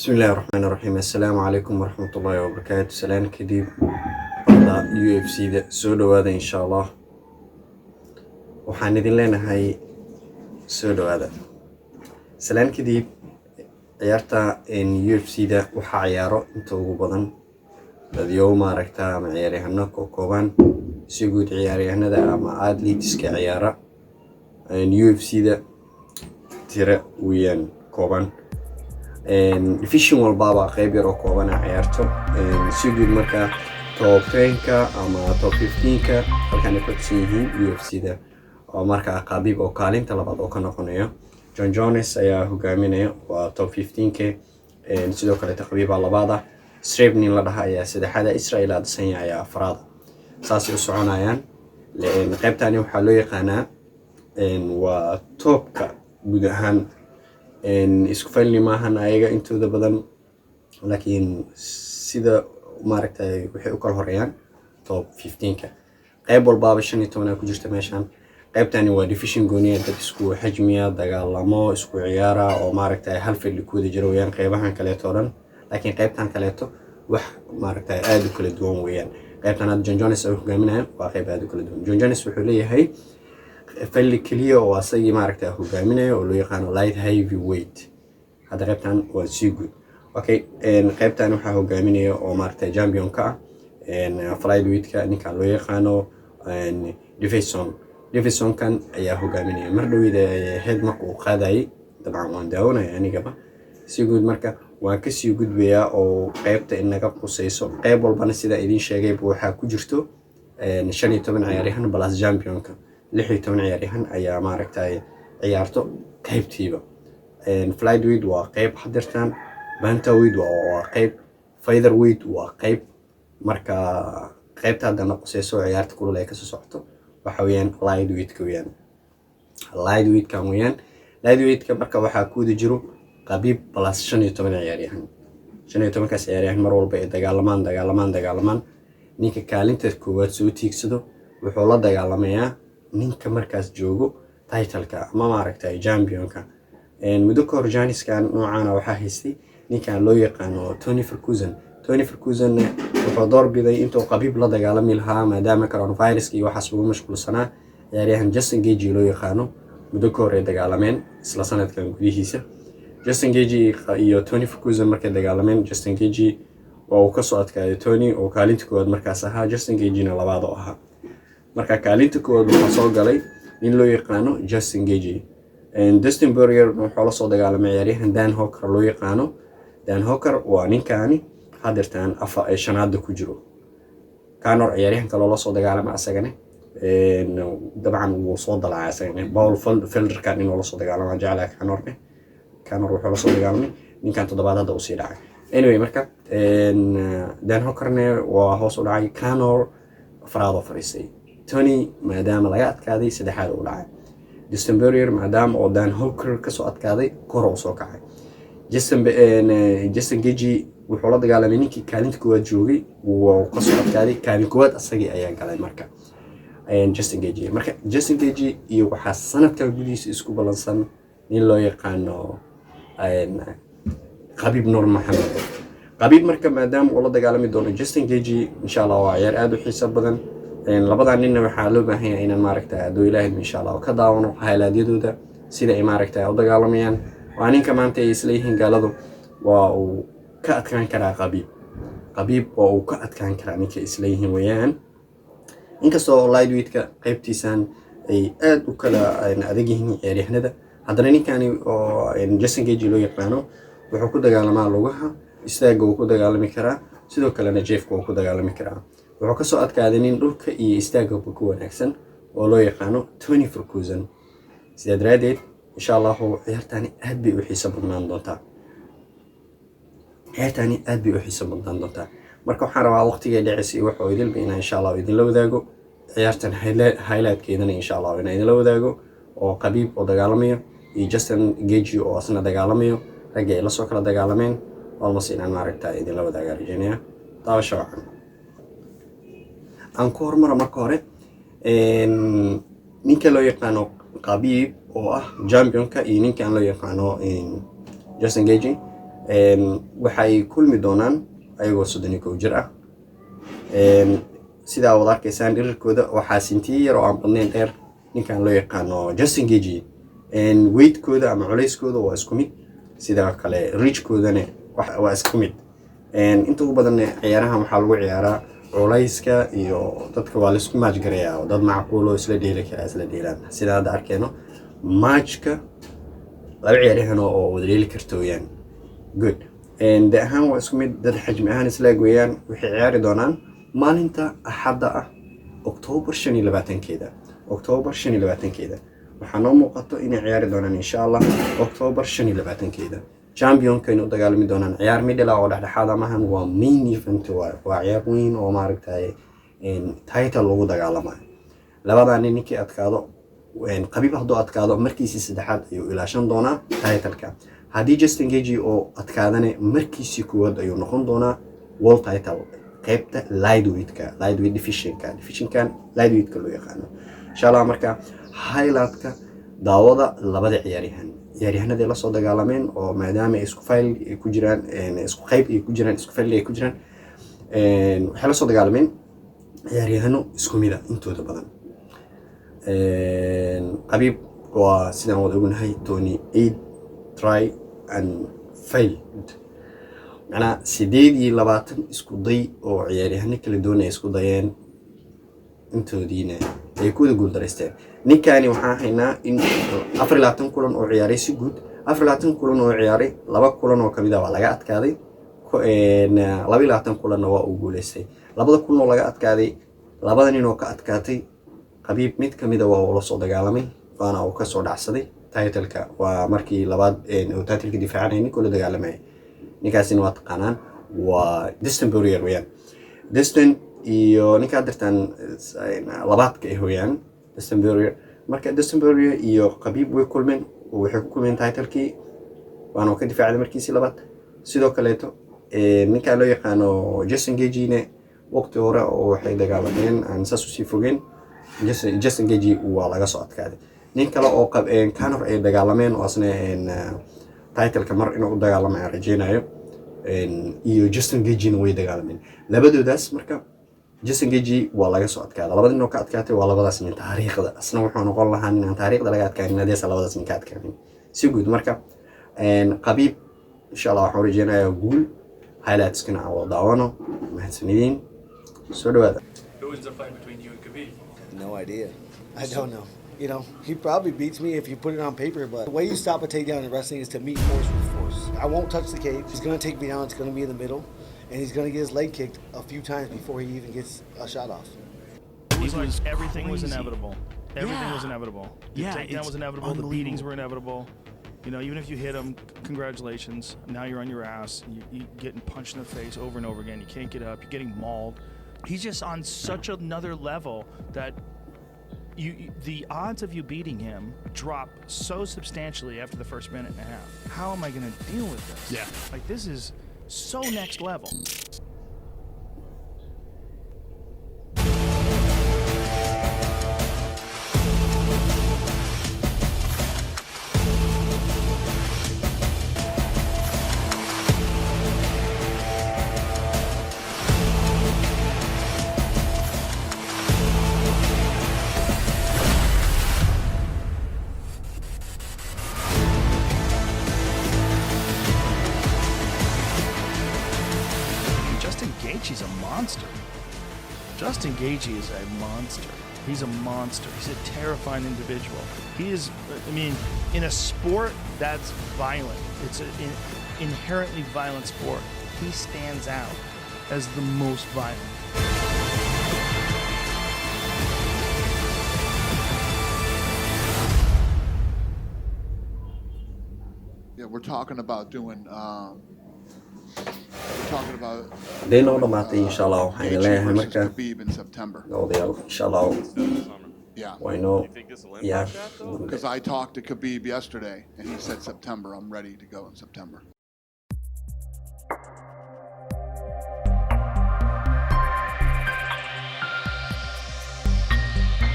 بسم الله الرحمن الرحيم. السلام عليكم ورحمة الله وبركاته. سلام كديب بعض UFC ده سودو هذا إن شاء الله وحندين لنا هاي سودو هذا سلام كديب عيارتا إن UFC ده وحعياره انتو بدن اليوم ما ركتا مع عياريهنا كوكوبان سيقود عياريهنا ده أما عاد لي تسكي عيارة إن UFC ده ترى ويان كوبان الفيشن والبابا قيب يرو كوبانا عيارتو سيقود مركا توب 10 أما توب 15 halkan ku tsiyihiin UFC-da oo markaa qabiib oo kaalinta labaad oo ka noqonayo. John Jones ayaa hogaaminaya waa top 15k sidoo kale taqriiba labaada Strebnin la dhahaa ayaa saddexaada Israel Adesanya ayaa afraad saasi u soconayaan qaybtani waxaa loo yaqaanaa waa topka guud ahaan isku falni maahan ayaga intooda badan laakiin sida maaragtay waxay u kala horeeyaan top 15ka qayb walbaaba 15 ku jirta meeshan qaybtani waa division gooniya dad isku xajmiya dagaalamo isku ciyaara oo maaragtay hal fadhi ku wada jiro weeyaan qaybahan kale tooran laakiin qaybtan kaleeto wax maaragtay aad u kala duwan weeyaan qaybtan aad John Jones oo hogaaminaya waa qayb aad u kala duwan. John Jones wuxuu leeyahay fadhi kaliya oo asagii maaragtay hogaaminaya oo loo yaqaan light heavyweight hada qaybtan waa si good. Okay qaybtan waxaa hogaaminaya oo maaragtay champion ka flyweight-ka ninka loo yaqaano Davison kan ayaa hogaaminaya mar dhawida head marka uu qaadayay dabcan waan daawanaya anigaba si guud marka waan ka sii gudbayaa oo qaybta inaga qusayso qayb walbana sida idin sheegay waxa ku jirto 15 ciyaaryahan plus championka 16 ciyaaryahan ayaa maaragtay ciyaarto qaybtiiba flyweight waa qayb hadirtan bantamweight waa qayb featherweight waa qayb marka qaybta hadana qusayso ciyaarta kulul ay ka soo socoto waxa weeyaan lightweight-ka weeyaan lightweight-ka marka waxa ku wada jiro qabiib plus 15 ciyaaryahan 15 kaas ciyaaryahan mar walba ay dagaalamaan ninka kaalinta koowaad soo tiigsado wuxuu la dagaalamayaa ninka markaas joogo title-ka ama maaragtay championka muddo ka hor Janiskan noocaana waxa haystay ninkan loo yaqaano Tony Ferguson wuxuu doorbiday intuu qabiib la dagaalami lahaa maadaama coronavirus iyo waxaas ugu mashquulsanaa ciyaaryahan Justin Gaethje loo yaqaano muddo ka hor ay dagaalameen isla sanadkan gudihiisa. Justin Gaethje iyo Tony Ferguson markay dagaalameen Justin Gaethje waa uu ka soo adkaaday Tony oo kaalinta koowaad markaas ahaa Justin Gaethje-na labaad oo ahaa marka kaalinta koowaad wuxuu soo galay nin loo yaqaano Justin Gaethje Dustin Poirier wuxuu la soo dagaalamay ciyaaryahan Dan Hooker loo yaqaano. Dan Hooker waa ninkaani hadirtaan shanaad ku jiro Conor ciyaaryahan kale oo la soo dagaalamay asagana dabcan wuu soo dalacay asagana Paul Felder kan inuu la soo dagaalamay jeclaa Conor wuxuu la soo dagaalamay ninkan toddobaad hadda uu sii dhacay anyway marka Dan Hookerna waa hoos u dhacay Conor afraad oo fariisay Tony maadaama laga adkaaday saddexaad u dhacay Dustin Poirier maadaama oo Dan Hooker ka soo adkaaday kor oo soo kacay Justin Gaethje wuxuu la dagaalamay ninkii kaalinta koowaad joogay wuu ka soo adkaaday kaalin koowaad asagii ayaa galay marka Justin Gaethje iyo waxa sanadkan gudihiisa isku balansan nin loo yaqaano Khabib Nurmagomedov Khabib marka maadaama uu la dagaalami doono Justin Gaethje insha Allah waa ciyaar aad u xiiso badan labadan ninna waxa loo baahan yahay inaan maaragtay adoo Ilaahay insha Allah ka daawano hay'adooda sida ay maaragtay u dagaalamayaan waa ninka maanta ay isla yihiin gaaladu waa uu ka adkaan karaa Khabib oo uu ka adkaan karaa ninka isla yihiin weeyaan inkastoo lightweight-ka qaybtiisan ay aad u kala adag yihiin ciyaaryahanada haddana ninkani oo Justin Gaethje loo yaqaano wuxuu ku dagaalamaa lugaha istaaga uu ku dagaalami karaa sidoo kalena jeefka uu ku dagaalami karaa wuxuu ka soo adkaaday nin dhulka iyo istaaga ku wanaagsan oo loo yaqaano Tony Ferguson sida daraadeed insha Allah ciyaartani aad bay u xiiso badnaan doontaa marka waxaan rabaa waqtiga dhacaysi waxa uu idil bina insha Allah idin la wadaago ciyaartan highlight-keedana insha Allah inaan idin la wadaago oo Khabib oo dagaalamayo iyo Justin Gaethje oo asna dagaalamayo ragga ay la soo kala dagaalameen almost inaan maaragtay idin la wadaago rajaynaya taasho aan ku hormaro marka hore ninka loo yaqaano Khabib oo ah championka iyo ninkan loo yaqaano Justin Gaethje waxay kulmi doonaan ayagoo 31 jir ah. sidaa wada arkaysaan dhirirkooda waxaa sintiye yar oo aan badnayn dheer ninkan loo yaqaano Justin Gaethje. weigtkooda ama culeyskooda waa isku mid, sidoo kale reachkoodana waa isku mid. inta ugu badan ciyaarahan waxaa lagu ciyaaraa culeyska iyo dadka waa la isku match gareeyaa, dad macquul oo isla dheeli kara isla dheelaan. sida hadda arkayno matchka laba ciyaaryahan oo wada dheeli karto weeyaan. good. da ahaan waa isku mid, dad xajmi ahaan isla eg weeyaan. waxay ciyaari doonaan maalinta axadda ah October 25-keeda. October 25-keeda waxaa noo muuqato inay ciyaari doonaan insha Allah October 25-keeda. championka inuu dagaalami doonaan ciyaar middle oo dhexdhexaad amahan, waa main event, waa ciyaar weyn oo maaragtay title lagu dagaalamayo. labadan ninkii adkaado Khabib hadduu adkaado markiisii saddexaad ayuu ilaashan doonaa titleka. haddii Justin Gaethje oo adkaadana markiisii koowaad ayuu noqon doonaa world title qaybta lightweight divisionkan lightweight loo yaqaano. insha Allah marka highlightka daawada labada ciyaaryahanada la soo dagaalameen oo maadaama ay isku file ay ku jiraan, isku qayb ay ku jiraan, isku file ay ku jiraan, waxay la soo dagaalameen ciyaaryahano isku mid ah intooda badan. Khabib waa sidaan wada ognahay 28 try and failed, macnaa 28 isku day oo ciyaaryahano kala duwan ay isku dayeen, intoodiina ay ku wada guuldareysteen. ninkani waxaan haynaa in 24 kulan oo ciyaaray si guud, 24 kulan oo ciyaaray 2 kulan oo kamid ah waa laga adkaaday, 22 kulanna waa uu guuleystay. 2 kulan oo laga adkaaday, 2 nin oo ka adkaatay Khabib mid kamid ah waa uu la soo dagaalamay waana uu ka soo dhacsaday titleka. waa markii labaad uu titleka difaacanay ninkuu la dagaalamay. ninkaasina waa taqaanaan, waa Dustin Poirier weeyaan. Dustin iyo ninka dirtaan labaadka ay hooyaan Dustin Poirier. marka Dustin Poirier iyo Khabib way kulmeen, waxay ku kulmeen titlekii waana ka difaacday markiisii labaad. sidoo kaleeto ninka loo yaqaano Justin Gaethje waqti hore oo waxay dagaalameen aan saas u sii fogeen. Justin Gaethje waa laga soo adkaaday. nin kale oo Conor ay dagaalameen oo asna titleka mar inuu u dagaalamay rajeynayo, iyo Justin Gaethje way dagaalameen. labadoodaas marka Justin Gaethje waa laga soo adkaaday. labada nin oo ka adkaatay waa labadaas nin taariikhda. asna wuxuu noqon lahaa nin taariikhda laga adkaanin haddii labadaas nin ka adkaanin. si guud marka Khabib insha Allah waxaan rajeynayaa guul. highlightskana aan wada daawano. mahadsanidin. soo dhawaada. Who wins the fight between you and Khabib? No idea. I don't know. You know, he probably beats me if you put it on paper, but the way you stop a takedown in wrestling is to meet force with force. I won't touch the cage. He's going to take me down. It's going to be in the middle. And he's going to get his leg kicked a few times before he even gets a shot off. It was like everything was crazy. inevitable. Everything Yeah. was inevitable. The Yeah, takedown it's was inevitable. The unbelievable. beatings were inevitable. You know, even if you hit him, congratulations. Now you're on your ass. You're getting punched in the face over and over again. You can't get up. You're getting mauled. He's just on such another level that the odds of you beating him drop so substantially after the first minute and a half. How am I going to deal with this? Yeah. Like, this is so next level. Gaethje's a monster. Justin Gaethje is a monster. He's a monster. He's a terrifying individual. He is, I mean, in a sport that's violent, it's an inherently violent sport, he stands out as the most violent. Yeah, we're talking about doing. We're talking about. Hadday noo dhamaatay insha Allah waxaan Gaethje leeyahay versus marka Khabib in September. odayaal insha Allah Yeah, way noo yeah because I talked to Khabib yesterday and he said September. I'm ready to go in September.